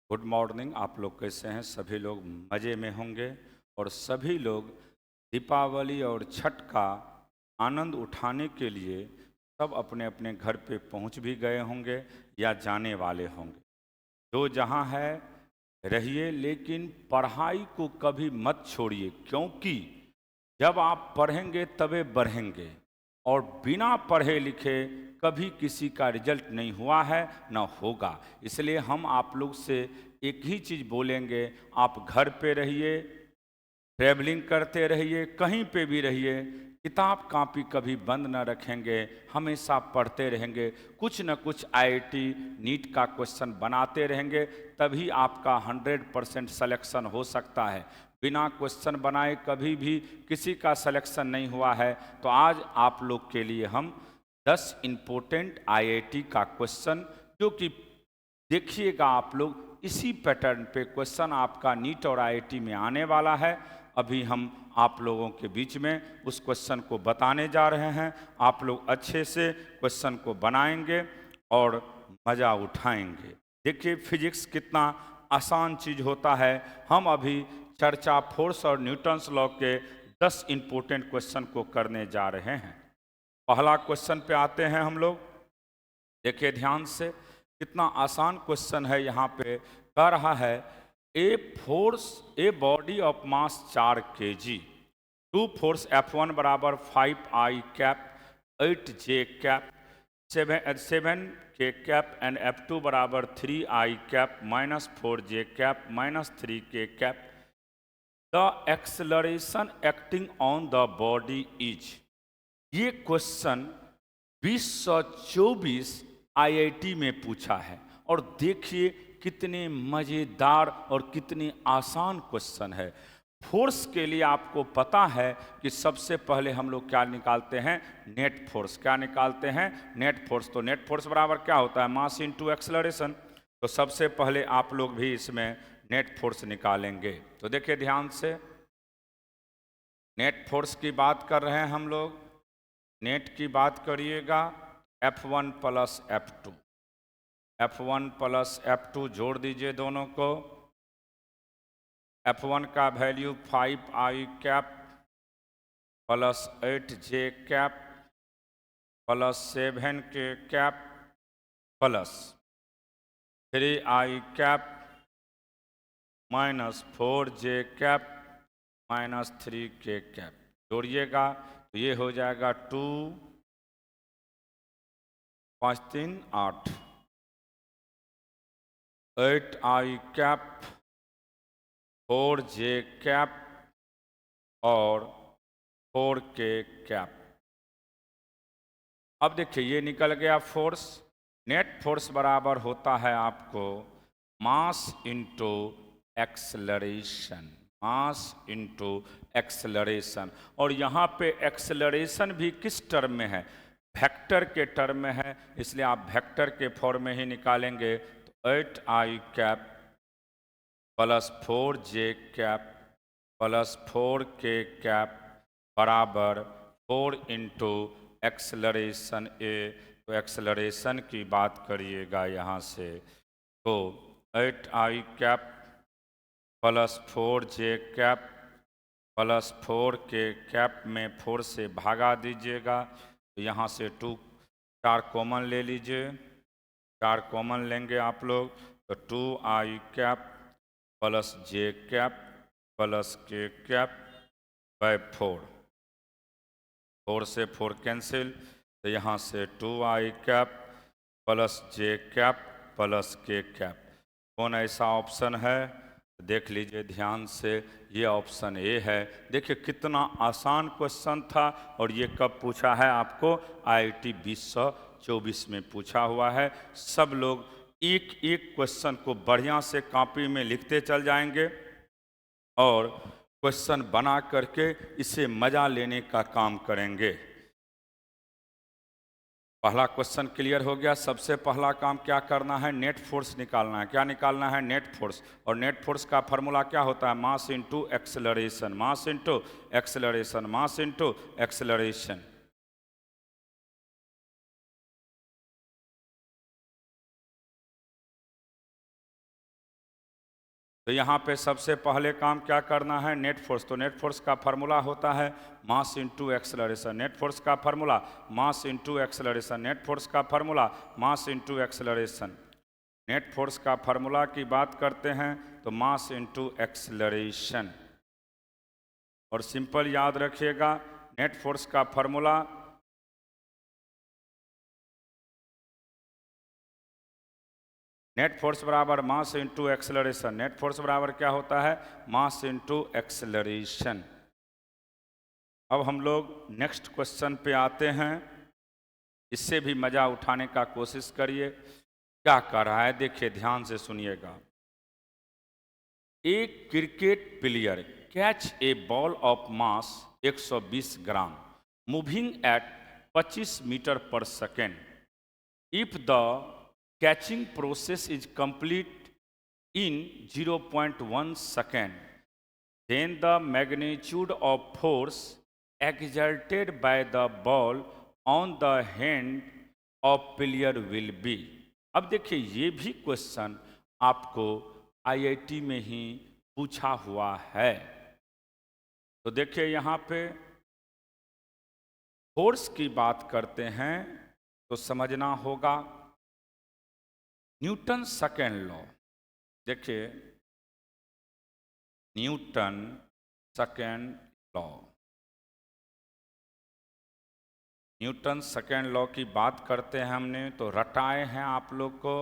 Good morning. आप लोग कैसे हैं? सभी लोग मज़े में होंगे और सभी लोग दीपावली और छठ का आनंद उठाने के लिए सब अपने अपने घर पे पहुंच भी गए होंगे या जाने वाले होंगे। जो जहां है रहिए, लेकिन पढ़ाई को कभी मत छोड़िए, क्योंकि जब आप पढ़ेंगे तबे बढ़ेंगे। और बिना पढ़े लिखे कभी किसी का रिजल्ट नहीं हुआ है, ना होगा। इसलिए हम आप लोग से एक ही चीज़ बोलेंगे, आप घर पे रहिए, ट्रैवलिंग करते रहिए, कहीं पे भी रहिए, किताब कापी कभी बंद न रखेंगे, हमेशा पढ़ते रहेंगे, कुछ न कुछ आईआईटी नीट का क्वेश्चन बनाते रहेंगे, तभी आपका 100% सिलेक्शन हो सकता है। बिना क्वेश्चन बनाए कभी भी किसी का सिलेक्शन नहीं हुआ है। तो आज आप लोग के लिए हम 10 इम्पोर्टेंट आईआईटी का क्वेश्चन, जो कि देखिएगा आप लोग, इसी पैटर्न पे क्वेश्चन आपका नीट और आईआईटी में आने वाला है। अभी हम आप लोगों के बीच में उस क्वेश्चन को बताने जा रहे हैं। आप लोग अच्छे से क्वेश्चन को बनाएंगे और मज़ा उठाएंगे। देखिए फिजिक्स कितना आसान चीज़ होता है। हम अभी चर्चा फोर्स और न्यूटन्स लॉ के 10 इम्पोर्टेंट क्वेश्चन को करने जा रहे हैं। पहला क्वेश्चन पे आते हैं हम लोग। देखिए ध्यान से, कितना आसान क्वेश्चन है। यहाँ पे कह रहा है a body of mass 4 kg, two force F1 बराबर 5I cap 8J cap 7K cap and F2 बराबर 3I cap -4J cap -3K cap. The acceleration acting on the body is. ये क्वेश्चन 2024 आईआईटी में पूछा है। और देखिए कितने मज़ेदार और कितने आसान क्वेश्चन है। फोर्स के लिए आपको पता है कि सबसे पहले हम लोग क्या निकालते हैं? Net force. क्या निकालते हैं? Net force. तो नेट फोर्स बराबर क्या होता है? Mass into acceleration. तो सबसे पहले आप लोग भी इसमें नेट फोर्स निकालेंगे। तो देखिए ध्यान से, नेट फोर्स की बात कर रहे हैं हम लोग। नेट की बात करिएगा, F1 plus F2, F1 plus F2 जोड़ दीजिए दोनों को। F1 का value 5I cap plus 8J cap plus 7K cap plus 3I cap -4J cap -3K cap. जोड़िएगा तो ये हो जाएगा 2 5 3 8 8I कैप 4J कैप और 4K कैप। अब देखिए ये निकल गया फोर्स। नेट फोर्स बराबर होता है आपको मास into acceleration, mass into acceleration. और यहाँ पे एक्सेलरेशन भी किस टर्म में है? वेक्टर के टर्म में है, इसलिए आप वेक्टर के फॉर्म में ही निकालेंगे। तो 8I cap plus 4J cap plus 4K cap बराबर 4 इंटू एक्सेलरेशन ए। तो एक्सेलरेशन की बात करिएगा यहाँ से, तो 8I cap plus 4J cap plus 4K cap में 4 से भागा दीजिएगा। तो यहाँ से 4 कॉमन ले लीजिए। 4 कॉमन लेंगे आप लोग, तो 2I cap plus J cap plus K cap by 4। 4 से 4 कैंसिल, तो यहाँ से 2I cap plus J cap plus K cap. कौन ऐसा ऑप्शन है? देख लीजिए ध्यान से, ये ऑप्शन ए है। देखिए कितना आसान क्वेश्चन था। और ये कब पूछा है आपको? आईआईटी 2024 में पूछा हुआ है। सब लोग एक एक क्वेश्चन को बढ़िया से कॉपी में लिखते चल जाएंगे और क्वेश्चन बना करके इसे मज़ा लेने का काम करेंगे। पहला क्वेश्चन क्लियर हो गया। सबसे पहला काम क्या करना है? नेट फोर्स निकालना है। क्या निकालना है? Net force. और नेट फोर्स का फॉर्मूला क्या होता है? Mass into acceleration, mass into acceleration, mass into acceleration. तो यहाँ पे सबसे पहले काम क्या करना है, नेट फोर्स। तो नेट फोर्स का फार्मूला होता है mass into acceleration. Net force का formula mass into acceleration. Net force का formula mass into acceleration. Net force का फार्मूला की बात करते हैं तो मास इंटू एक्सेलरेशन। और सिंपल याद रखिएगा, नेट फोर्स का फार्मूला नेट फोर्स बराबर मास इंटू एक्सेलरेशन। नेट फोर्स बराबर क्या होता है, मास इंटू एक्सेलरेशन। अब हम लोग नेक्स्ट क्वेश्चन पे आते हैं। इससे भी मजा उठाने का कोशिश करिए। क्या कर रहा है देखिए, ध्यान से सुनिएगा। एक cricket player catch a ball of mass 120 gram moving at 25 metre per second. If the catching process is complete in 0.1 second, then the magnitude of force exerted by the ball on the hand of player will be। अब देखिए, ये भी question आपको IIT में ही पूछा हुआ है। तो देखिए यहाँ पे फोर्स की बात करते हैं तो समझना होगा न्यूटन सेकेंड लॉ। देखिए, Newton second law. Newton second law की बात करते हैं हमने तो रटाए हैं आप लोग को।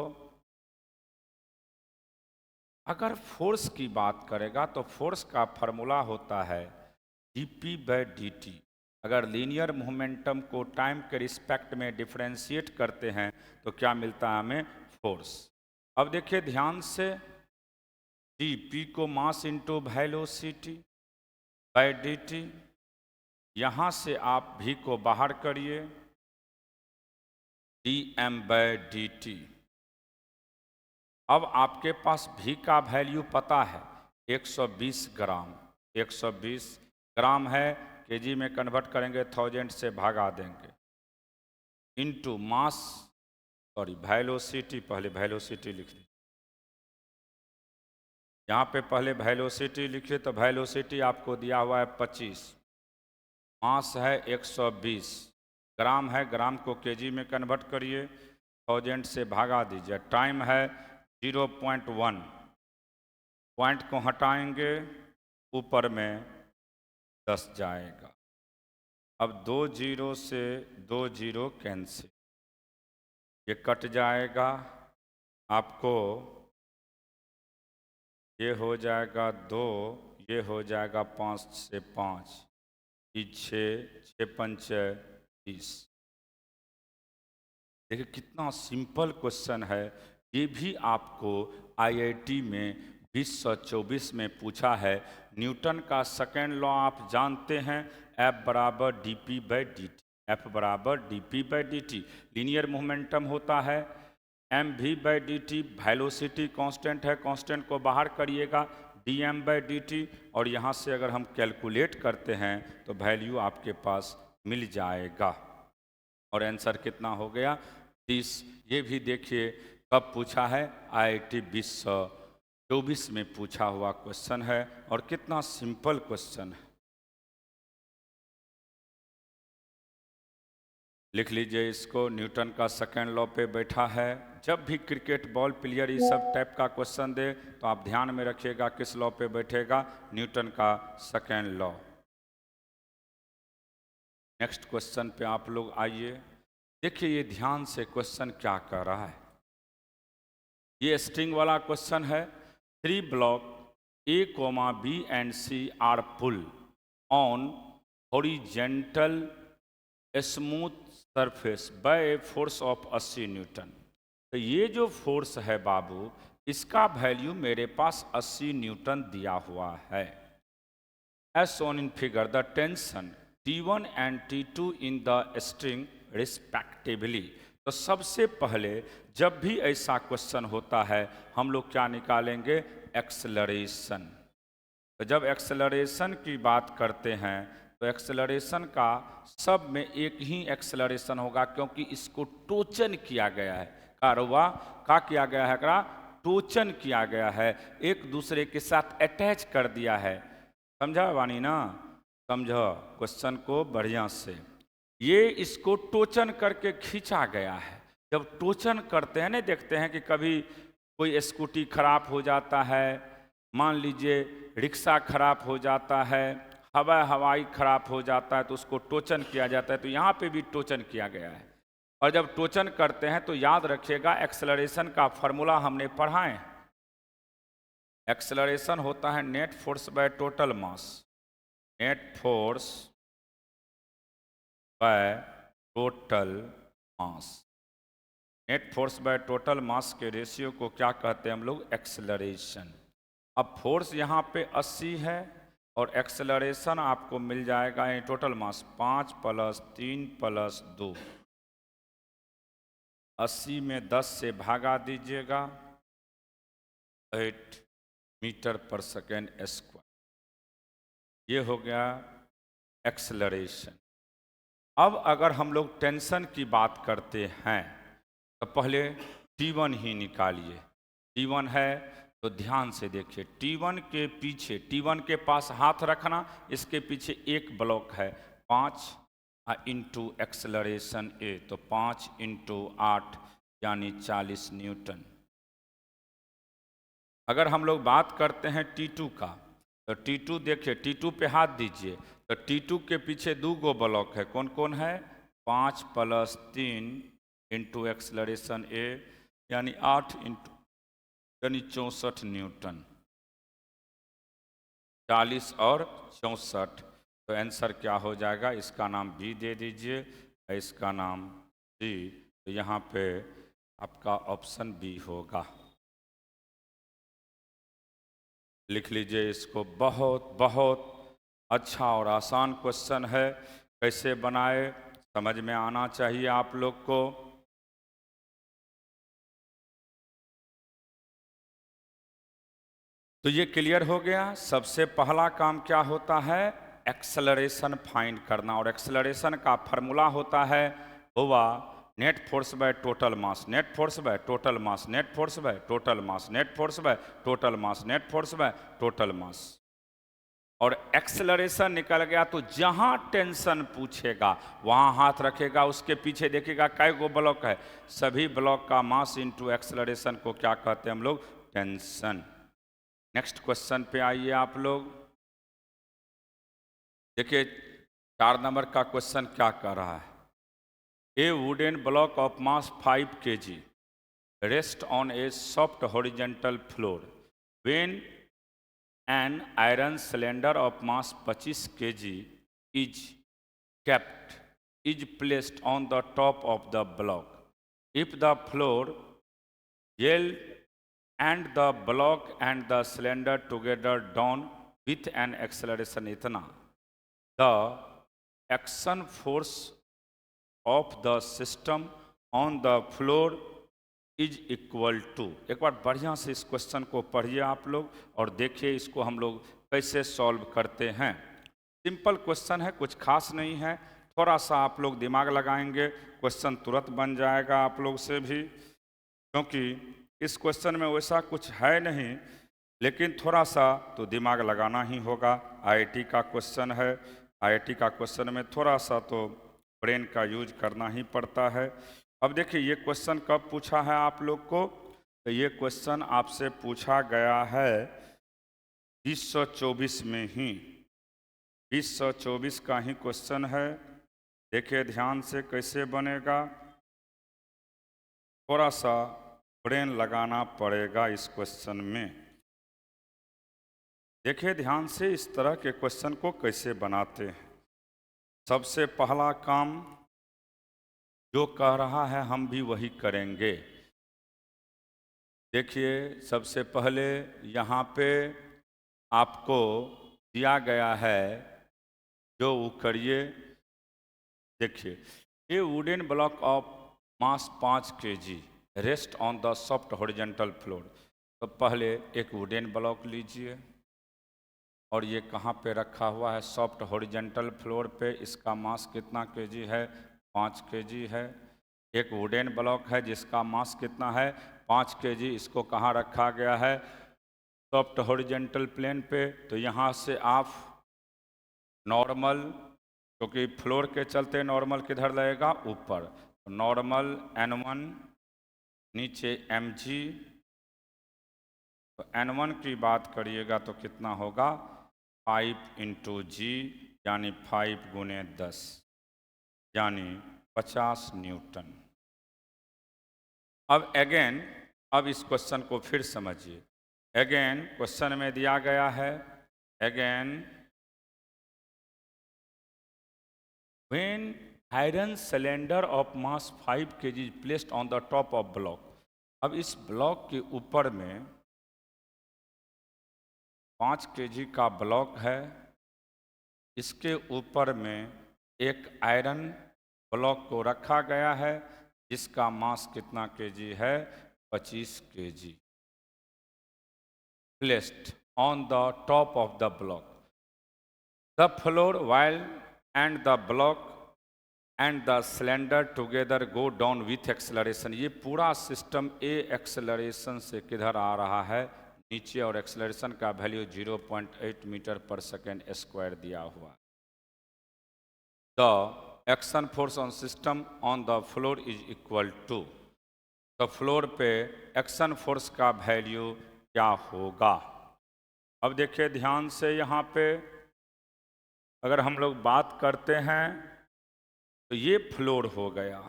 अगर फोर्स की बात करेगा तो फोर्स का फॉर्मूला होता है dp/dt। अगर लीनियर मोमेंटम को टाइम के रिस्पेक्ट में डिफरेंशिएट करते हैं तो क्या मिलता है हमें, फोर्स। अब देखिए ध्यान से, dp को मास इंटू वेलोसिटी बाय dt। यहाँ से आप v को बाहर करिए, dm/dt। अब आपके पास v का वैल्यू पता है 120 ग्राम। 120 ग्राम है, केजी में कन्वर्ट करेंगे 1000 से भागा देंगे, इनटू मास वेलोसिटी। पहले वेलोसिटी लिख लीजिए, यहाँ पे पहले वेलोसिटी लिखिए। तो वेलोसिटी आपको दिया हुआ है 25, मास है 120, ग्राम है, ग्राम को केजी में कन्वर्ट करिए, 1000 से भागा दीजिए, टाइम है 0.1। पॉइंट को हटाएंगे, ऊपर में 10 जाएगा। अब 2 जीरो से 2 जीरो कैंसिल, ये कट जाएगा, आपको ये हो जाएगा 2, ये हो जाएगा 5 से 5, 6 5 30। देखिए कितना सिंपल क्वेश्चन है। ये भी आपको आईआईटी में 2024 में पूछा है। न्यूटन का सेकेंड लॉ आप जानते हैं, F बराबर dp/dt। F बराबर dp/dt लीनियर मोमेंटम होता है। mv/dt वेलोसिटी कांस्टेंट है, कांस्टेंट को बाहर करिएगा, dm/dt। और यहाँ से अगर हम कैलकुलेट करते हैं तो वैल्यू आपके पास मिल जाएगा। और आंसर कितना हो गया, 30। ये भी देखिए कब पूछा है, आईआईटी 2024 में पूछा हुआ क्वेश्चन है। और कितना सिंपल क्वेश्चन है, लिख लीजिए इसको। न्यूटन का सेकेंड लॉ पे बैठा है। जब भी क्रिकेट बॉल प्लेयर इस सब टाइप का क्वेश्चन दे तो आप ध्यान में रखिएगा किस लॉ पे बैठेगा, न्यूटन का सेकेंड लॉ। नेक्स्ट क्वेश्चन पे आप लोग आइए। देखिए ये ध्यान से क्वेश्चन क्या कर रहा है। ये स्ट्रिंग वाला क्वेश्चन है। 3 block A, B and C are pulled on horizontal smooth surface by a force of 80 Newton. तो ये जो फोर्स है बाबू, इसका वैल्यू मेरे पास 80 न्यूटन दिया हुआ है। As shown in figure, the tension T1 and T2 in the string respectively। तो सबसे पहले जब भी ऐसा क्वेश्चन होता है हम लोग क्या निकालेंगे, एक्सेलरेशन। तो जब एक्सेलरेशन की बात करते हैं तो एक्सेलरेशन का सब में एक ही एक्सेलरेशन होगा, क्योंकि इसको टोचन किया गया है। कारवा का किया गया है, टोचन किया गया है, एक दूसरे के साथ अटैच कर दिया है। समझा वाणी ना? समझो क्वेश्चन को बढ़िया से। ये इसको टोचन करके खींचा गया है। जब टोचन करते हैं ना, देखते हैं कि कभी कोई स्कूटी खराब हो जाता है, मान लीजिए रिक्शा खराब हो जाता है, हवाई खराब हो जाता है, तो उसको टोचन किया जाता है। तो यहाँ पे भी टोचन किया गया है। और जब टोचन करते हैं तो याद रखिएगा, एक्सेलरेशन का फॉर्मूला हमने पढ़ा है। एक्सेलरेशन होता है net force by total mass. Net force by total mass. Net force by total mass के रेशियो को क्या कहते हैं हम लोग? एक्सेलरेशन। अब फोर्स यहाँ पे 80 है और एक्सेलरेशन आपको मिल जाएगा ये टोटल मास 5 + 3 + 2। 80 में 10 से भागा दीजिएगा, 8 मीटर पर सेकेंड स्क्वायर। ये हो गया एक्सेलरेशन। अब अगर हम लोग टेंशन की बात करते हैं तो पहले T1 ही निकालिए। T1 है तो ध्यान से देखिए, T1 के पीछे, T1 के पास हाथ रखना, इसके पीछे एक ब्लॉक है 5 इंटू एक्सेलरेशन A, तो 5 × 8 यानी 40 न्यूटन। अगर हम लोग बात करते हैं T2 का, तो T2 देखिए, T2 पे हाथ दीजिए, तो T2 के पीछे 2 गो ब्लॉक है। कौन कौन है? 5 + 3 इंटू एक्सेलरेशन A यानी 8 यानी 64 न्यूटन। 40 और 64, तो आंसर क्या हो जाएगा? इसका नाम B दे दीजिए, इसका नाम C। तो यहाँ पे आपका ऑप्शन B होगा। लिख लीजिए इसको। बहुत बहुत अच्छा और आसान क्वेश्चन है। कैसे बनाए समझ में आना चाहिए आप लोग को। तो ये क्लियर हो गया। सबसे पहला काम क्या होता है? एक्सेलरेशन फाइंड करना। और एक्सेलरेशन का फार्मूला होता है हुआ net force by total mass. Net force by total mass, net force by total mass, net force by total mass, net force by total mass. और एक्सेलरेशन निकल गया तो जहां टेंशन पूछेगा वहां हाथ रखेगा, उसके पीछे देखिएगा कै गो ब्लॉक है, सभी ब्लॉक का मास इंटू एक्सेलरेशन को क्या कहते हैं हम लोग? टेंशन। नेक्स्ट क्वेश्चन पे आइए आप लोग। देखिए 4 नंबर का क्वेश्चन क्या कर रहा है? ए wooden block of mass 5 kg rest on A soft horizontal floor when an iron cylinder of mass 25 kg is placed on the top of the block. If the floor yield and the block and the cylinder together down with an acceleration इतना, the action force of the system on the floor is equal to। एक बार बढ़िया से इस question को पढ़िए आप लोग और देखिए इसको हम लोग कैसे सॉल्व करते हैं। सिंपल क्वेश्चन है, कुछ खास नहीं है। थोड़ा सा आप लोग दिमाग लगाएंगे, क्वेश्चन तुरंत बन जाएगा आप लोग से भी, क्योंकि इस क्वेश्चन में वैसा कुछ है नहीं, लेकिन थोड़ा सा तो दिमाग लगाना ही होगा। आईआईटी का क्वेश्चन है, आईआईटी का क्वेश्चन में थोड़ा सा तो ब्रेन का यूज करना ही पड़ता है। अब देखिए ये क्वेश्चन कब पूछा है आप लोग को? तो ये क्वेश्चन आपसे पूछा गया है 2024 में ही। 2024 का ही क्वेश्चन है। देखिए ध्यान से कैसे बनेगा, थोड़ा सा ब्रेन लगाना पड़ेगा इस क्वेश्चन में। देखिए ध्यान से इस तरह के क्वेश्चन को कैसे बनाते हैं। सबसे पहला काम जो कह रहा है हम भी वही करेंगे। देखिए सबसे पहले यहाँ पे आपको दिया गया है जो वो करिए। देखिए ए wooden block of mass 5 kg rest on the soft horizontal floor. तो पहले एक वुडन ब्लॉक लीजिए और ये कहाँ पे रखा हुआ है? सॉफ्ट हॉरिजेंटल फ्लोर पे। इसका मास कितना kg है? 5 kg है। एक वुडन ब्लॉक है जिसका मास कितना है? 5 kg, इसको कहाँ रखा गया है? सॉफ्ट हॉरिजेंटल प्लेन पे। तो यहाँ से आप नॉर्मल, क्योंकि फ्लोर के चलते नॉर्मल किधर लगेगा? ऊपर। नॉर्मल N1 नीचे mg, तो N1 की बात करिएगा तो कितना होगा? 5 इंटू जी, यानी 5 गुने 10, यानी 50 न्यूटन। अब अगेन, अब इस क्वेश्चन को फिर समझिए। अगेन क्वेश्चन में दिया गया है, again when iron cylinder of mass 5 kg placed on the top of block. अब इस ब्लॉक के ऊपर में 5 kg का ब्लॉक है, इसके ऊपर में एक आयरन ब्लॉक को रखा गया है जिसका मास कितना केजी है? 25 kg, placed on the top of the block. The floor while and the block and the cylinder together go down with acceleration. ये पूरा सिस्टम ए एक्सेलरेशन से किधर आ रहा है? नीचे, और एक्सेलरेशन का value 0.8 metre per second square दिया हुआ है। The action force on system on the floor is equal to, तो फ्लोर पे एक्शन फोर्स का वैल्यू क्या होगा? अब देखिए ध्यान से, यहाँ पे अगर हम लोग बात करते हैं तो ये फ्लोर हो गया,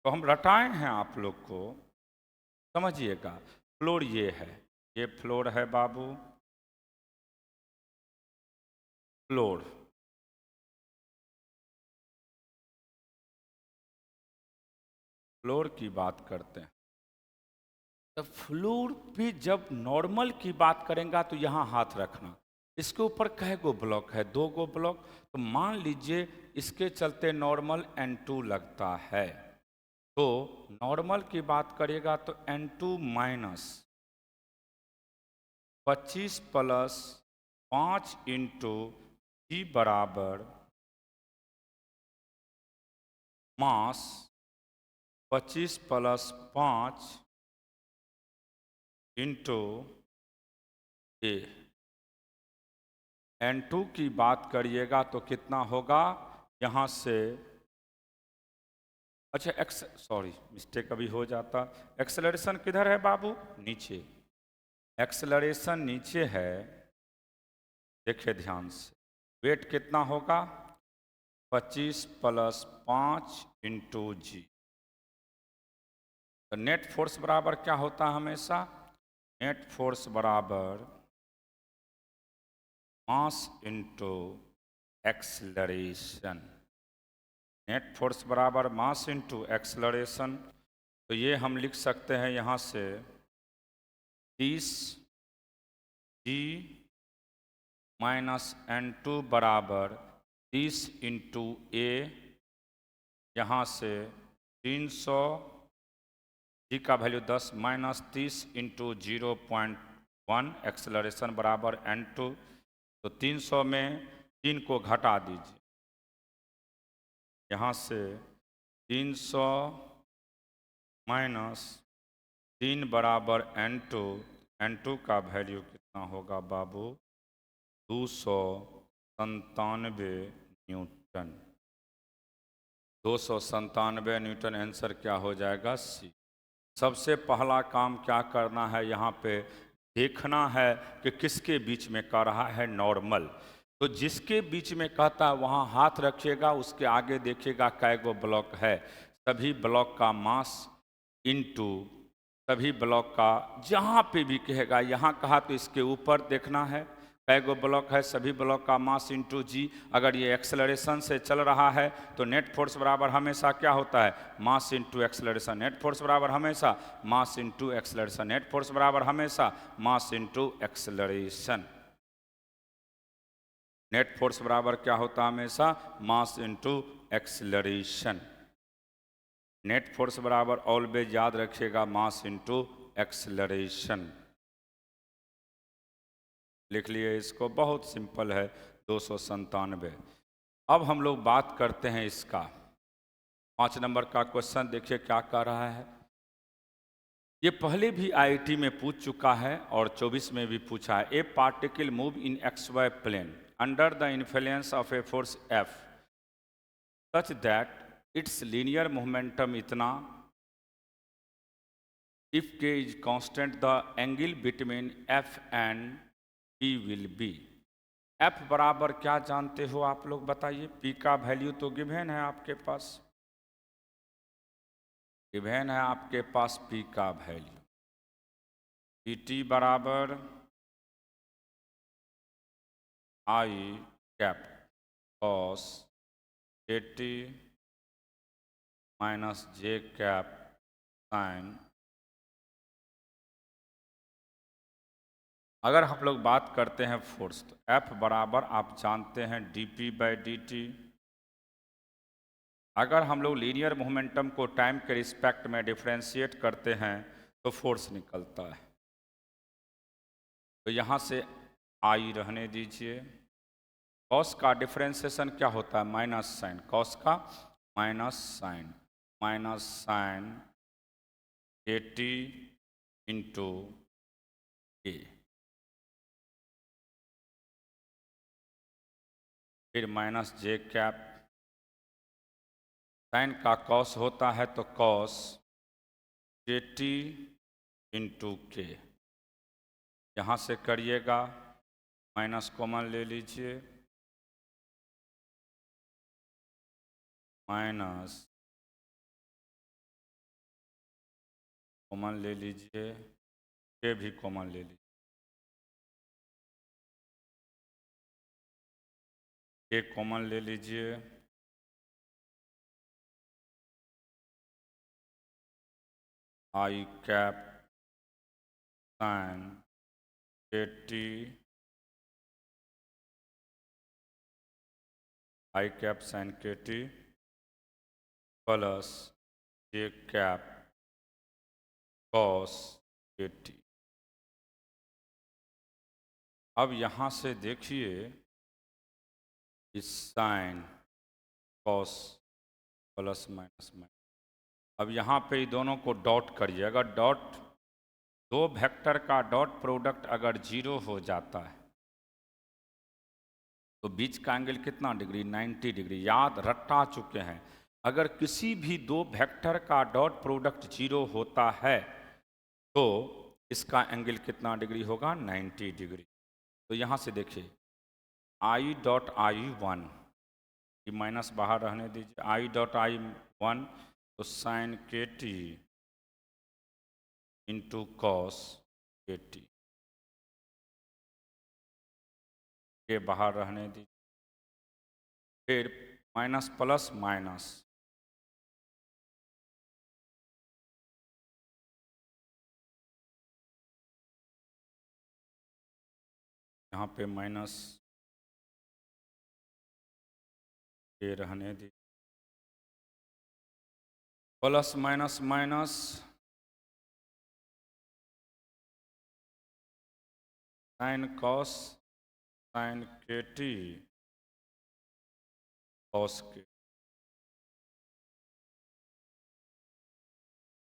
तो हम रटाए हैं आप लोग को, समझिएगा। फ्लोर ये है, ये फ्लोर है बाबू, फ्लोर। फ्लोर की बात करते हैं, तो फ्लोर पे जब नॉर्मल की बात करेंगे तो यहाँ हाथ रखना। इसके ऊपर कै गो ब्लॉक है? 2 गो ब्लॉक। तो मान लीजिए इसके चलते नॉर्मल N2 लगता है, तो नॉर्मल की बात करिएगा तो N2 माइनस 25 प्लस 5 इंटू जी बराबर मास 25 प्लस 5 इंटू ए। N2 की बात करिएगा तो कितना होगा? यहाँ से, अच्छा सॉरी मिस्टेक अभी हो जाता। एक्सेलरेशन किधर है बाबू? नीचे। एक्सेलरेशन नीचे है, देखिए ध्यान से। वेट कितना होगा? 25 प्लस 5 इंटू जी। तो नेट फोर्स बराबर क्या होता है हमेशा? नेट फोर्स बराबर मास इंटू एक्सेलरेशन। नेट फोर्स बराबर मास इंटू एक्सेलरेशन। तो ये हम लिख सकते हैं यहाँ से 30 जी माइनस N2 बराबर 30 इंटू ए, यहाँ से 300, जी का वैल्यू 10 माइनस 30 इंटू 0.1, एक्सेलरेशन बराबर N2। तो 300 में 3 को घटा दीजिए, यहाँ से 300 माइनस 3 बराबर N2। N2 का वैल्यू कितना होगा बाबू? 297 न्यूटन। 297 न्यूटन आंसर क्या हो जाएगा? सी। सबसे पहला काम क्या करना है? यहाँ पे देखना है कि किसके बीच में कर रहा है? नॉर्मल। तो जिसके बीच में कहता है वहाँ हाथ रखिएगा, उसके आगे देखिएगा कै गो ब्लॉक है। सभी ब्लॉक का मास इंटू सभी ब्लॉक का, जहाँ पे भी कहेगा, यहाँ कहा तो इसके ऊपर देखना है कै गो ब्लॉक है, सभी ब्लॉक का मास इंटू जी। अगर ये एक्सेलरेशन से चल रहा है तो नेट फोर्स बराबर हमेशा क्या होता है? Mass into acceleration. Net force बराबर हमेशा मास इंटू एक्सेलरेशन। नेट फोर्स बराबर हमेशा मास इंटू एक्सेलरेशन। नेट फोर्स बराबर क्या होता है हमेशा? मास इंटू एक्सेलरेशन। नेट फोर्स बराबर ऑलवेज याद रखिएगा मास इंटू एक्सेलरेशन। लिख लिए इसको, बहुत सिंपल है, 297। अब हम लोग बात करते हैं इसका 5 नंबर का क्वेश्चन। देखिए क्या कह रहा है। ये पहले भी आईआईटी में पूछ चुका है और 24 में भी पूछा है। A particle move in x y plane under the influence of a force F such that its linear momentum इतना, if k is constant the angle between f and p will be। f बराबर क्या जानते हो आप लोग बताइए? p का value तो गिवन है आपके पास, गिवन है आपके पास p का वैल्यू। pt बराबर i cap cos kt minus j cap sine. अगर हम लोग बात करते हैं फोर्स, तो F बराबर आप जानते हैं dp/dt। अगर हम लोग लीनियर मोमेंटम को टाइम के रिस्पेक्ट में डिफरेंशिएट करते हैं तो फोर्स निकलता है। तो यहाँ से I रहने दीजिए। कॉस का डिफरेंशिएशन क्या होता है? Minus sine. कॉस का minus sine kt into k, फिर माइनस जे कैप। साइन का कॉस होता है तो कॉस kt इंटू के। यहाँ से करिएगा, माइनस कॉमन ले लीजिए, माइनस कॉमन ले लीजिए, के भी कॉमन ले लीजिए, के कॉमन ले लीजिए, आई कैप साइन kt, आई कैप साइन kt प्लस जे कैप कॉस kt। अब यहाँ से देखिए, इस sine cos plus minus minus, अब यहाँ पे ही दोनों को डॉट करिए। अगर डॉट, दो वेक्टर का डॉट प्रोडक्ट अगर 0 हो जाता है तो बीच का एंगल कितना डिग्री? 90 डिग्री। याद रटा चुके हैं, अगर किसी भी दो वेक्टर का डॉट प्रोडक्ट 0 होता है तो इसका एंगल कितना डिग्री होगा? 90 डिग्री। तो यहाँ से देखिए, आई डॉट आई वन, ये माइनस बाहर रहने दीजिए, आई डॉट आई वन, तो साइन के टी इंटू कॉस के टी, के बाहर रहने दीजिए, फिर माइनस प्लस माइनस, यहाँ पे माइनस के रहने दीजिए, plus minus minus, sine cos sine के टी कॉस के,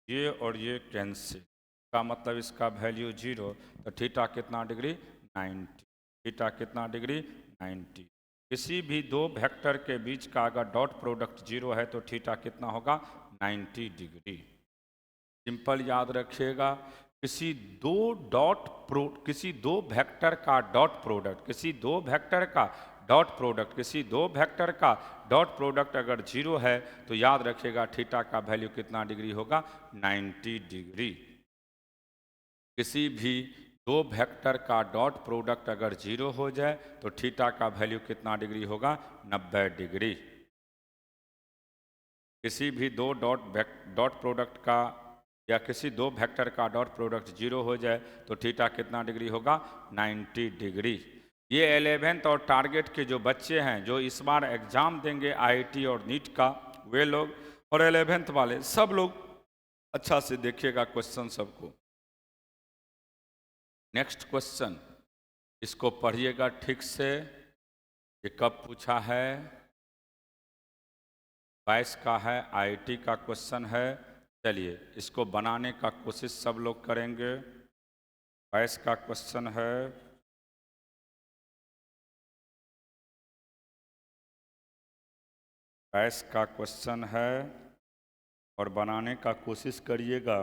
ये और ये कैंसिल, का मतलब इसका वैल्यू 0, तो थीटा कितना डिग्री? 90। थीटा कितना डिग्री? 90। किसी भी दो वेक्टर के बीच का अगर डॉट प्रोडक्ट 0 है तो थीटा कितना होगा? 90 डिग्री। सिंपल याद रखिएगा, किसी दो वेक्टर का डॉट प्रोडक्ट, किसी दो वेक्टर का डॉट प्रोडक्ट अगर 0 है तो याद रखिएगा थीटा का वैल्यू कितना डिग्री होगा? 90 डिग्री। किसी भी दो वेक्टर का डॉट प्रोडक्ट अगर 0 हो जाए तो थीटा का वैल्यू कितना डिग्री होगा? 90 डिग्री। किसी भी दो डॉट प्रोडक्ट का या किसी दो वेक्टर का डॉट प्रोडक्ट 0 हो जाए तो थीटा कितना डिग्री होगा? 90 डिग्री। ये 11th और टारगेट के जो बच्चे हैं जो इस बार एग्जाम देंगे आईआईटी और नीट का, वे लोग और 11th वाले सब लोग अच्छा से देखिएगा क्वेश्चन सबको। नेक्स्ट क्वेश्चन, इसको पढ़िएगा ठीक से, ये कब पूछा है? 22 का है, आईआईटी का क्वेश्चन है। चलिए इसको बनाने का कोशिश सब लोग करेंगे। 22 का क्वेश्चन है। बाईस का क्वेश्चन है और बनाने का कोशिश करिएगा।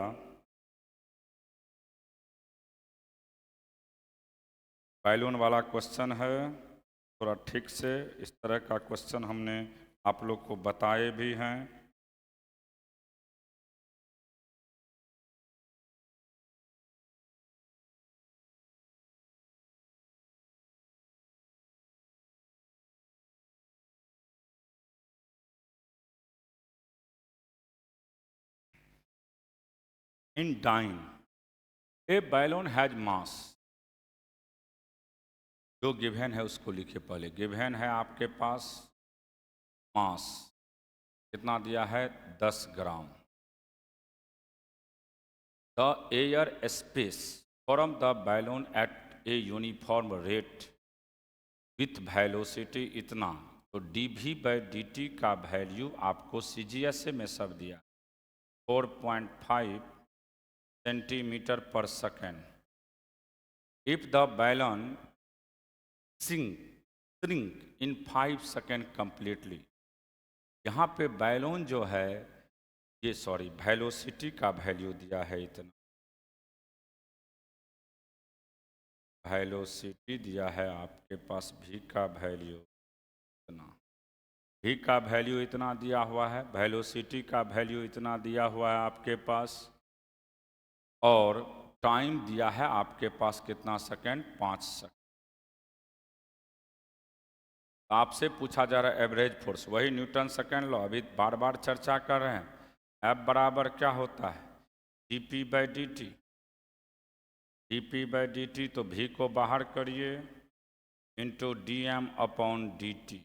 बैलून वाला क्वेश्चन है, थोड़ा ठीक से इस तरह का क्वेश्चन हमने आप लोग को बताए भी हैं। In dine a balloon has mass. जो गिवन है उसको लिखिए पहले। गिवन है आपके पास मास कितना दिया है, 10 gram. The air space from the balloon at a uniform rate with velocity इतना। तो dv/dt का वैल्यू आपको CGS में सब दिया 4.5 सेंटीमीटर पर second. If the balloon shrink in 5 second completely. यहाँ पे बैलून जो है ये वेलोसिटी का वैल्यू दिया है इतना। वेलोसिटी दिया है आपके पास v का वैल्यू इतना। v का वैल्यू इतना दिया हुआ है, वेलोसिटी का वैल्यू इतना दिया हुआ है आपके पास, और टाइम दिया है आपके पास कितना सेकेंड, 5 सेकेंड। आपसे पूछा जा रहा है एवरेज फोर्स, वही न्यूटन सेकेंड लॉ अभी बार बार चर्चा कर रहे हैं। F बराबर क्या होता है, dp/dt। dp/dt तो v को बाहर करिए into dm/dt।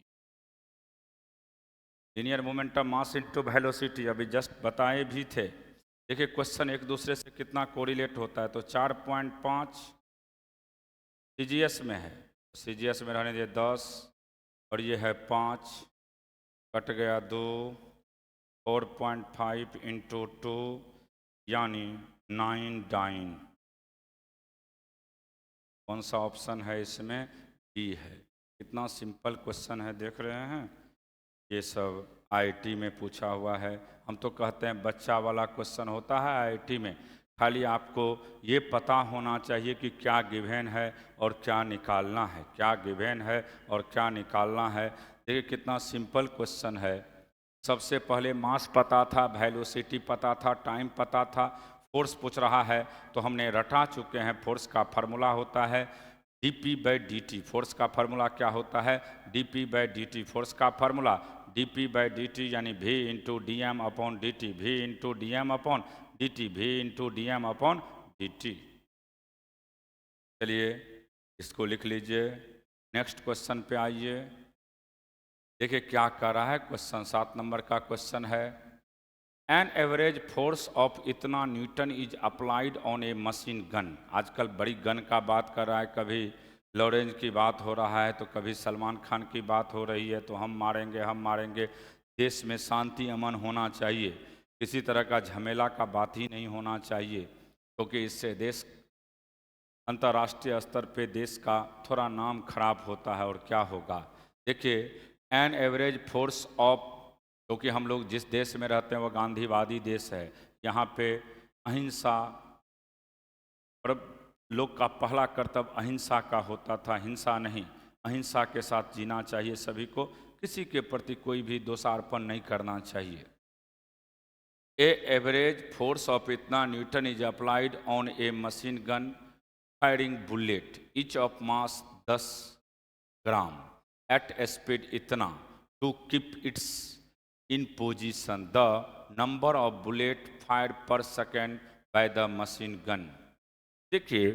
Linear momentum mass into velocity अभी जस्ट बताए भी थे। देखिए क्वेश्चन एक दूसरे से कितना कोरिलेट होता है। तो 4.5 CGS में है, CGS में रहने दिए 10 और ये है 5, कट गया 2, 4.5 इंटू 2 यानी 9 डाइन। कौन सा ऑप्शन है इसमें, बी है। कितना सिंपल क्वेश्चन है, देख रहे हैं। ये सब आईआईटी में पूछा हुआ है। हम तो कहते हैं बच्चा वाला क्वेश्चन होता है आईआईटी में। खाली आपको ये पता होना चाहिए कि क्या गिवन है और क्या निकालना है, क्या गिवन है और क्या निकालना है। देखिए कितना सिंपल क्वेश्चन है। सबसे पहले मास पता था, वेलोसिटी पता था, टाइम पता था, फोर्स पूछ रहा है तो हमने रटा चुके हैं। फोर्स का फार्मूला होता है dp/dt। फोर्स का फार्मूला क्या होता है, dp/dt। फोर्स का फार्मूला dp/dt यानी v into dm/dt, v into dm/dt, v into dm/dt। चलिए इसको लिख लीजिए। नेक्स्ट क्वेश्चन पे आइए। देखिए क्या कर रहा है क्वेश्चन, 7 नंबर का क्वेश्चन है। एन एवरेज फोर्स ऑफ इतना newton is applied on a machine gun. आजकल बड़ी गन का बात कर रहा है, कभी लॉरेंस की बात हो रहा है तो कभी सलमान खान की बात हो रही है। तो हम मारेंगे हम मारेंगे। देश में शांति अमन होना चाहिए, किसी तरह का झमेला का बात ही नहीं होना चाहिए, क्योंकि इससे देश अंतर्राष्ट्रीय स्तर पे देश का थोड़ा नाम खराब होता है। और क्या होगा, देखिए एन एवरेज फोर्स ऑफ, क्योंकि हम लोग जिस देश में रहते हैं वो गांधीवादी देश है। यहाँ पे अहिंसा, और लोग का पहला कर्तव्य अहिंसा का होता था, हिंसा नहीं। अहिंसा के साथ जीना चाहिए सभी को, किसी के प्रति कोई भी दोषारोपण नहीं करना चाहिए। ए एवरेज फोर्स ऑफ इतना newton is applied on a machine gun firing bullet each of mass 10 gram at speed इतना to keep its in position. The number of bullet fire per second by the machine gun. देखिए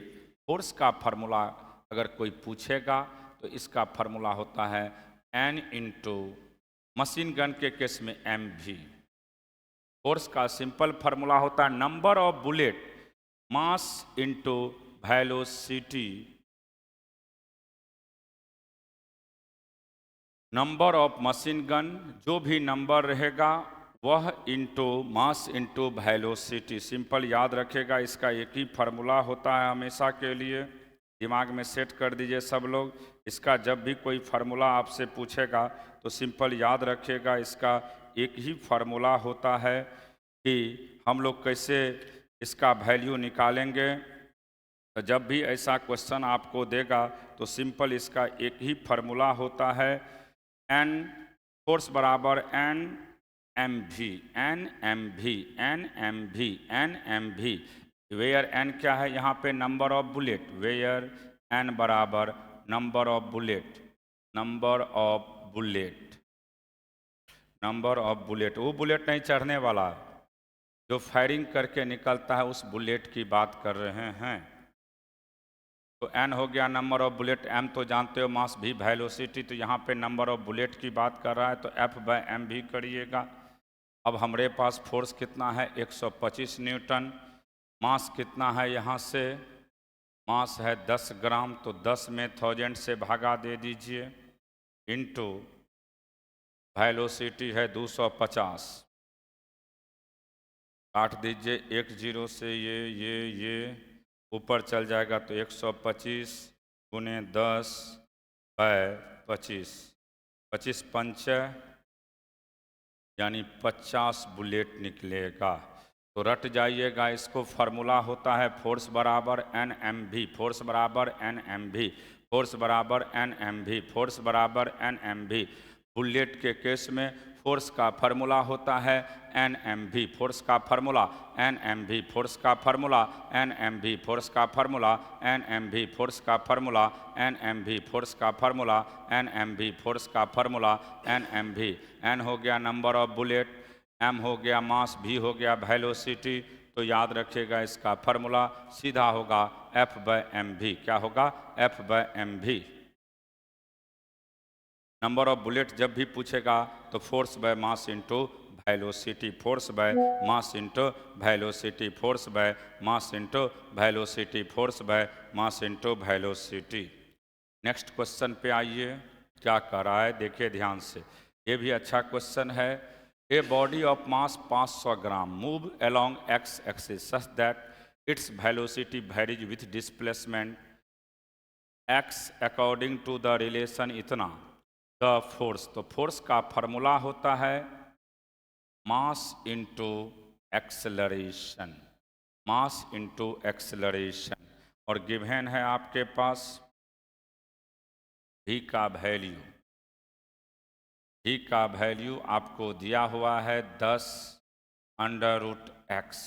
force का formula अगर कोई पूछेगा तो इसका formula होता है एन इंटू, मशीन गन के केस में mv। फोर्स का सिंपल फार्मूला होता है number of bullet mass into velocity, number of machine gun. जो भी नंबर रहेगा वह into mass into velocity. Simple याद रखेगा, इसका एक ही फार्मूला होता है हमेशा के लिए, दिमाग में सेट कर दीजिए सब लोग। इसका जब भी कोई फार्मूला आपसे पूछेगा तो सिंपल याद रखेगा, इसका एक ही फार्मूला होता है कि हम लोग कैसे इसका वैल्यू निकालेंगे। तो जब भी ऐसा क्वेश्चन आपको देगा तो सिंपल इसका एक ही फार्मूला होता है, एन फोर्स बराबर N M V, N M V, N M V, N M V. Where N क्या है यहाँ पे? Number of bullet. Where N बराबर number of bullet, number of bullet, number of bullet. वो bullet नहीं चढ़ने वाला है, जो फायरिंग करके निकलता है उस बुलेट की बात कर रहे हैं। तो एन हो गया नंबर ऑफ बुलेट, एम तो जानते हो मास, भी वेलोसिटी, तो यहाँ पे नंबर ऑफ बुलेट की बात कर रहा है तो एफ बाय एम भी करिएगा। अब हमारे पास फोर्स कितना है? 125 न्यूटन। मास कितना है यहाँ से? मास है 10 ग्राम, तो 10 में 1000 से भागा दे दीजिए, इनटू वेलोसिटी है 250, काट दीजिए एक जीरो से, ये ऊपर चल जाएगा तो 125 गुने 10 बाय 25, 25 पंच यानी 50 बुलेट निकलेगा। तो रट जाइएगा इसको, फार्मूला होता है फोर्स बराबर एन एम वी, फोर्स बराबर एन एम वी, फोर्स बराबर एन एम वी, फोर्स बराबर एन एम वी। बुलेट के केस में फोर्स का फार्मूला होता है एन एम वी, फोर्स का formula N M V, force का formula N M V, force का formula N M V, force का formula N M V, force का formula N M V, force का formula N M V. N हो गया number of bullet, M हो गया मास, भी हो गया वेलोसिटी। तो याद रखिएगा इसका फार्मूला सीधा होगा एफ बाय एम वी। क्या होगा? F by M V. Number of bullet जब भी पूछेगा तो force by mass into velocity, force by mass into velocity, force by mass into velocity, force by mass into velocity. Next question पे आइए, क्या कर रहा है देखिए ध्यान से, ये भी अच्छा क्वेश्चन है। A body of mass 500 gram move along X axis such that its velocity varies with displacement X according to the relation इतना द फोर्स। तो फोर्स का फार्मूला होता है mass into acceleration, mass into acceleration. और given है आपके पास v का वैल्यू, v का वैल्यू आपको दिया हुआ है 10 अंडर रूट एक्स।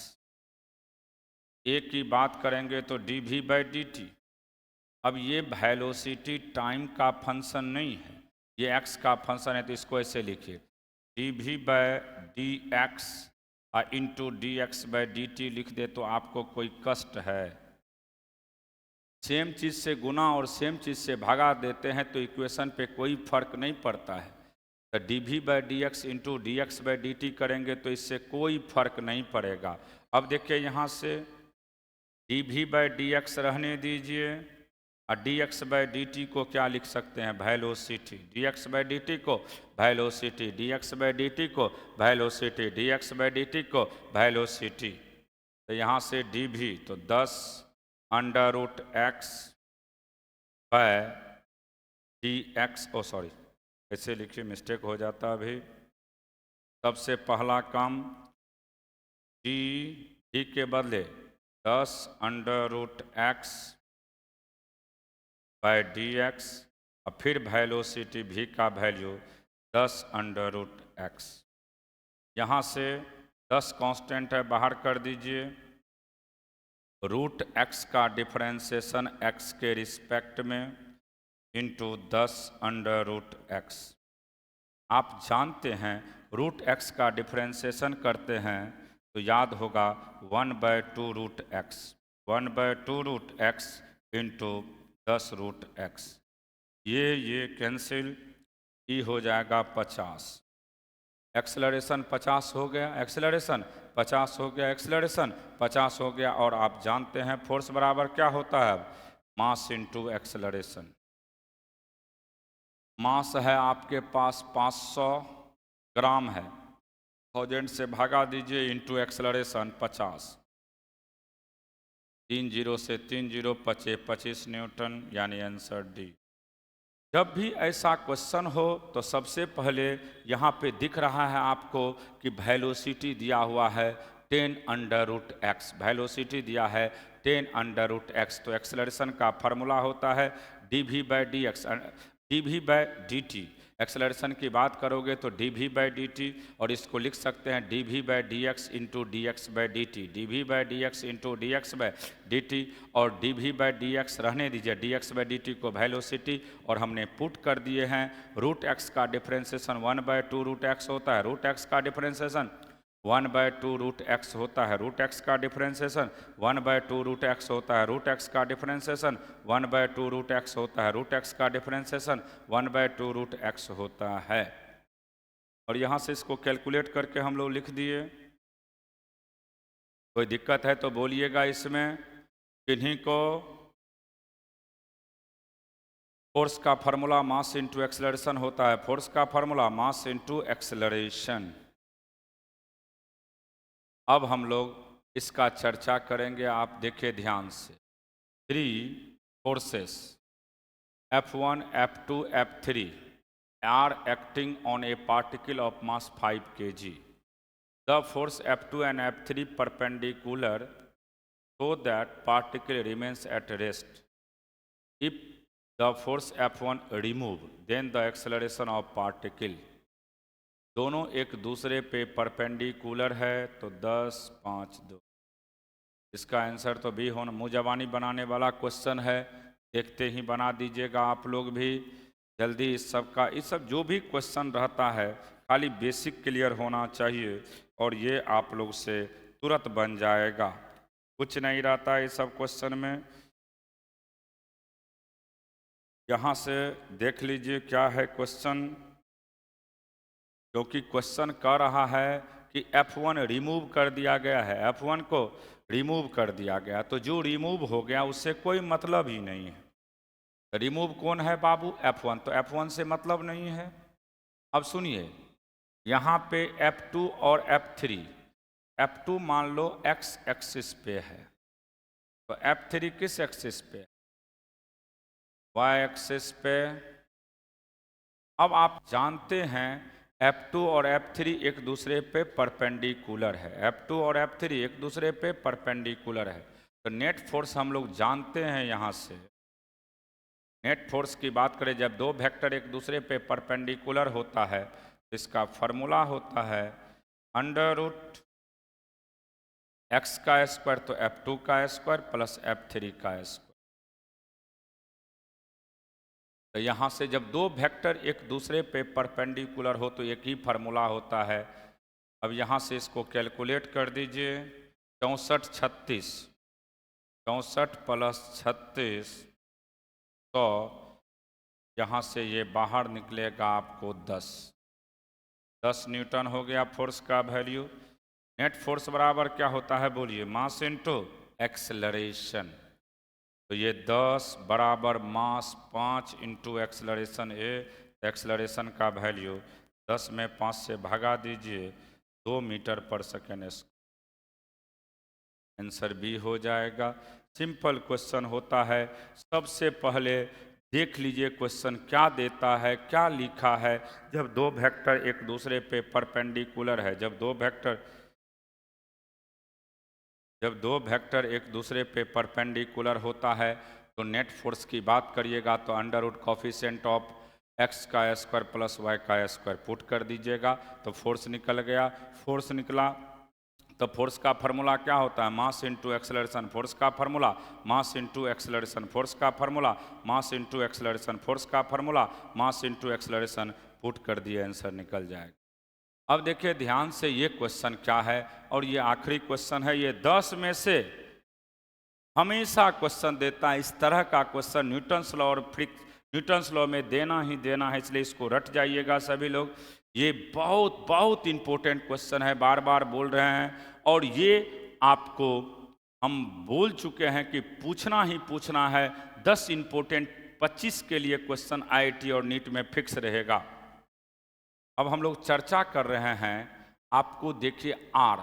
ए की बात करेंगे तो D V by D T. अब ये वेलोसिटी टाइम का फंक्शन नहीं है, ये एक्स का फंक्शन है, तो इसको ऐसे लिखिए D V by D X into D X by D T लिख दे तो आपको कोई कष्ट है? सेम चीज़ से गुना और सेम चीज़ से भागा देते हैं तो इक्वेशन पे कोई फर्क नहीं पड़ता है। तो D V by D X into D X by D T करेंगे तो इससे कोई फर्क नहीं पड़ेगा। अब देखिए यहाँ से D V by D X रहने दीजिए और D X by D T को क्या लिख सकते हैं? Velocity. D X by D T को velocity, D X by D T को velocity, D X by D T को वेलोसिटी। तो यहाँ से डी वी तो 10 under root X by D X, oh sorry ऐसे लिखिए मिस्टेक हो जाता अभी। सबसे पहला काम डी के बदले 10 under root X by D X और फिर वेलोसिटी v का वैल्यू 10 अंडर रूट एक्स। यहाँ से 10 कांस्टेंट है, बाहर कर दीजिए। रूट एक्स का डिफरेंशिएशन x के रिस्पेक्ट में इंटू 10 अंडर रूट एक्स। आप जानते हैं रूट एक्स का डिफरेंशिएशन करते हैं तो याद होगा 1/2 root X, 1/2 root X into 10 root X. ये कैंसिल, ई हो जाएगा 50। एक्सेलरेशन 50 हो गया, एक्सेलरेशन 50 हो गया, एक्सेलरेशन 50 हो गया। और आप जानते हैं फोर्स बराबर क्या होता है? Mass into acceleration. मास है आपके पास 500 ग्राम है, 1000 से भागा दीजिए, इंटू एक्सलरेशन 50, 3 जीरो से 3 जीरो बचे 25 न्यूटन, यानी आंसर डी। जब भी ऐसा क्वेश्चन हो तो सबसे पहले यहाँ पे दिख रहा है आपको कि वेलोसिटी दिया हुआ है 10 अंडर रूट एक्स, वेलोसिटी दिया है 10 अंडर रूट एक्स। तो एक्सेलरेशन का फार्मूला होता है D V by D X, D V by D T. Acceleration की बात करोगे तो D V by D T, और इसको लिख सकते हैं D V by D X into D X by D T, D V by D X into D X by D T. और D V by D X रहने दीजिए, D X by D T को velocity, और हमने put कर दिए हैं root X का डिफरेंशिएशन 1/2 रूट एक्स होता है, रूट एक्स का डिफरेंशिएशन 1/2 रूट एक्स होता है, रूट एक्स का डिफरेंशिएशन 1/2 रूट एक्स होता है, रूट एक्स का डिफरेंशिएशन 1/2 रूट एक्स होता है, रूट एक्स का डिफरेंशिएशन 1/2 रूट एक्स होता है। और यहाँ से इसको कैलकुलेट करके हम लोग लिख दिए। कोई दिक्कत है तो बोलिएगा इसमें। किन्हीं को फोर्स का फार्मूला मास इंटू एक्सेलरेशन होता है, फोर्स का फार्मूला मास इंटू एक्सेलरेशन। अब हम लोग इसका चर्चा करेंगे, आप देखिए ध्यान से। 3 forces F1, F2, F3 are acting on a particle of mass 5 kg. The force F2 and F3 perpendicular so that particle remains at rest. If the force F1 remove, then the acceleration of particle, दोनों एक दूसरे पे perpendicular है तो 10, 5, 2। इसका answer तो B होना। मुँह जबानी बनाने वाला क्वेश्चन है, देखते ही बना दीजिएगा आप लोग भी जल्दी। इस सब का, इस सब जो भी क्वेश्चन रहता है खाली बेसिक क्लियर होना चाहिए, और ये आप लोग से तुरंत बन जाएगा। कुछ नहीं रहता है इस सब क्वेश्चन में। यहाँ से देख लीजिए क्या है क्वेश्चन, क्योंकि क्वेश्चन कह रहा है कि F1 रिमूव कर दिया गया है, F1 को रिमूव कर दिया गया, तो जो रिमूव हो गया उससे कोई मतलब ही नहीं है। रिमूव कौन है बाबू? F1, तो F1 से मतलब नहीं है। अब सुनिए, यहाँ पे F2 और F3, F2 मान लो x एक्सिस पे है, तो F3 किस एक्सिस पे? y एक्सिस पे। अब आप जानते हैं F2 और F3 एक दूसरे पे परपेंडिकुलर है, F2 और F3 एक दूसरे पे परपेंडिकुलर है। तो नेट फोर्स हम लोग जानते हैं। यहाँ से नेट फोर्स की बात करें, जब दो वेक्टर एक दूसरे पे परपेंडिकुलर होता है तो इसका फॉर्मूला होता है अंडर रूट x का स्क्वायर, तो F2 का स्क्वायर प्लस F3 का स्क्वायर। तो यहाँ से जब दो वेक्टर एक दूसरे पे परपेंडिकुलर हो तो एक ही फार्मूला होता है। अब यहाँ से इसको कैलकुलेट कर दीजिए, 64, 36, 64 प्लस 36, तो यहाँ से ये बाहर निकलेगा आपको 10 न्यूटन हो गया फोर्स का वैल्यू। नेट फोर्स बराबर क्या होता है बोलिए? मास इनटू एक्सेलरेशन। तो ये 10 बराबर मास 5 इंटू एक्सेलरेशन ए, एक्सेलरेशन का वैल्यू 10 में 5 से भगा दीजिए, 2 metre per second. Answer B हो जाएगा। सिंपल क्वेश्चन होता है। सबसे पहले देख लीजिए क्वेश्चन क्या देता है, क्या लिखा है। जब दो वेक्टर एक दूसरे पे परपेंडिकुलर है, जब दो वेक्टर एक दूसरे पे परपेंडिकुलर होता है तो नेट फोर्स की बात करिएगा तो under root coefficient of x का स्क्वायर प्लस y का स्क्वायर पुट कर दीजिएगा, तो फोर्स निकल गया। फोर्स निकला तो फोर्स का फार्मूला क्या होता है? Mass into acceleration. फोर्स का formula mass into acceleration, force का formula mass into acceleration, force का formula mass into acceleration. Put कर दिए, आंसर निकल जाएगा। अब देखिए ध्यान से, ये क्वेश्चन क्या है, और ये आखिरी क्वेश्चन है। ये 10 में से हमेशा क्वेश्चन देता है। इस तरह का क्वेश्चन न्यूटन्स लॉ और न्यूटन्स लॉ में देना ही देना है, इसलिए इसको रट जाइएगा सभी लोग। ये बहुत बहुत इंपॉर्टेंट क्वेश्चन है, बार बार बोल रहे हैं, और ये आपको हम बोल चुके हैं कि पूछना ही पूछना है। 10 इंपॉर्टेंट 25 के लिए क्वेश्चन IIT और नीट में फिक्स रहेगा। अब हम लोग चर्चा कर रहे हैं आपको देखिए आर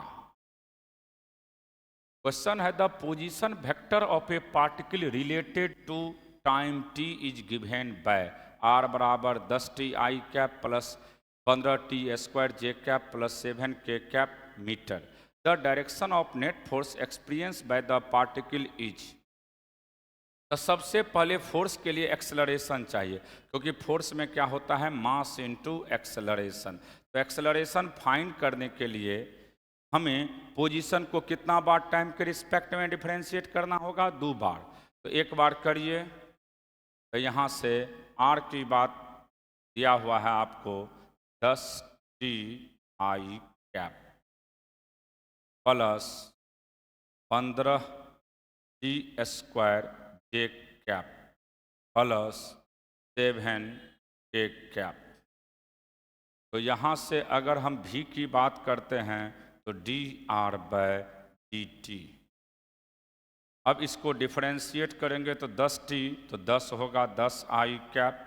क्वेश्चन है, the position vector of a particle related to time T is given by R बराबर 10 T I cap plus 15 T square J cap plus 7 K cap meter. The direction of net force experience by the particle is. तो सबसे पहले force के लिए acceleration चाहिए, क्योंकि force में क्या होता है, मास इनटू एक्सेलरेशन। तो एक्सेलरेशन फाइंड करने के लिए हमें पोजीशन को कितना बार टाइम के रिस्पेक्ट में डिफरेंशिएट करना होगा, 2 बार। तो एक बार करिए, तो यहाँ से आर की बात दिया हुआ है आपको 10 T I cap plus 15 T square J cap plus 7 K cap. तो यहाँ से अगर हम भी की बात करते हैं तो D R by D T. अब इसको डिफरेंशिएट करेंगे तो 10 टी, तो 10 होगा 10 आई कैप,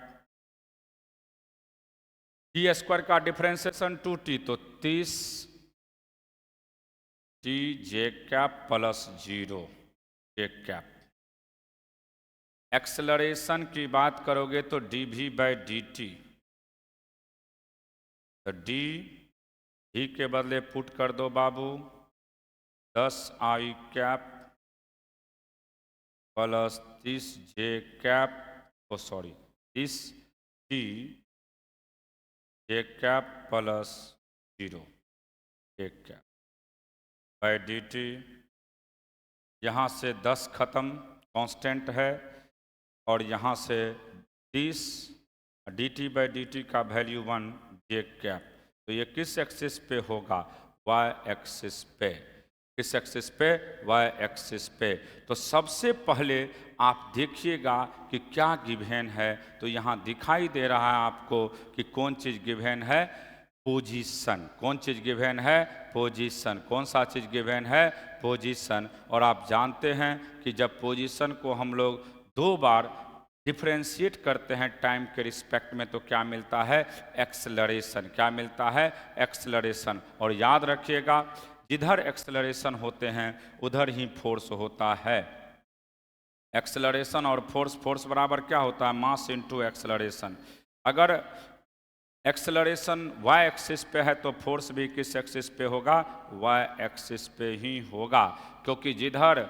टी स्क्वायर का डिफरेंशिएशन 2 टी, तो 30 टी जे कैप प्लस 0 के कैप। एक्सेलरेशन की बात करोगे तो D V by D T, तो डी ही के बदले पुट कर दो बाबू 10 I cap plus 30 J cap, oh sorry 30 T J cap plus 0 J cap by D T. यहाँ से 10 खत्म, कांस्टेंट है, और यहाँ से 30 D T by D T का वैल्यू 1 जे कैप। तो ये किस एक्सिस पे होगा, वाई एक्सिस पे। किस एक्सिस पे, वाई एक्सिस पे। तो सबसे पहले आप देखिएगा कि क्या गिवन है। तो यहाँ दिखाई दे रहा है आपको कि कौन चीज़ गिवन है, पोजीशन। कौन चीज़ गिवन है, पोजीशन। कौन सा चीज़ गिवन है, पोजीशन। और आप जानते हैं कि जब पोजीशन को हम लोग 2 बार डिफरेंशिएट करते हैं टाइम के रिस्पेक्ट में, तो क्या मिलता है, एक्सेलरेशन। क्या मिलता है, एक्सेलरेशन। और याद रखिएगा, जिधर एक्सेलरेशन होते हैं उधर ही फोर्स होता है। एक्सेलरेशन और फोर्स, फोर्स बराबर क्या होता है, मास इनटू एक्सेलरेशन। अगर एक्सेलरेशन वाई एक्सिस पे है तो फोर्स भी किस एक्सिस पे होगा, वाई एक्सिस पे ही होगा। क्योंकि जिधर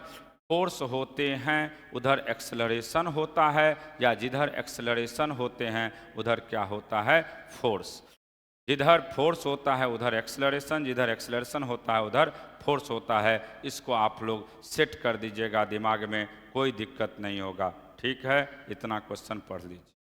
फोर्स होते हैं उधर एक्सेलरेशन होता है, या जिधर एक्सेलरेशन होते हैं उधर क्या होता है, फोर्स। जिधर फोर्स होता है उधर एक्सेलरेशन, जिधर एक्सेलरेशन होता है उधर फोर्स होता है। इसको आप लोग सेट कर दीजिएगा दिमाग में, कोई दिक्कत नहीं होगा। ठीक है, इतना क्वेश्चन पढ़ लीजिए।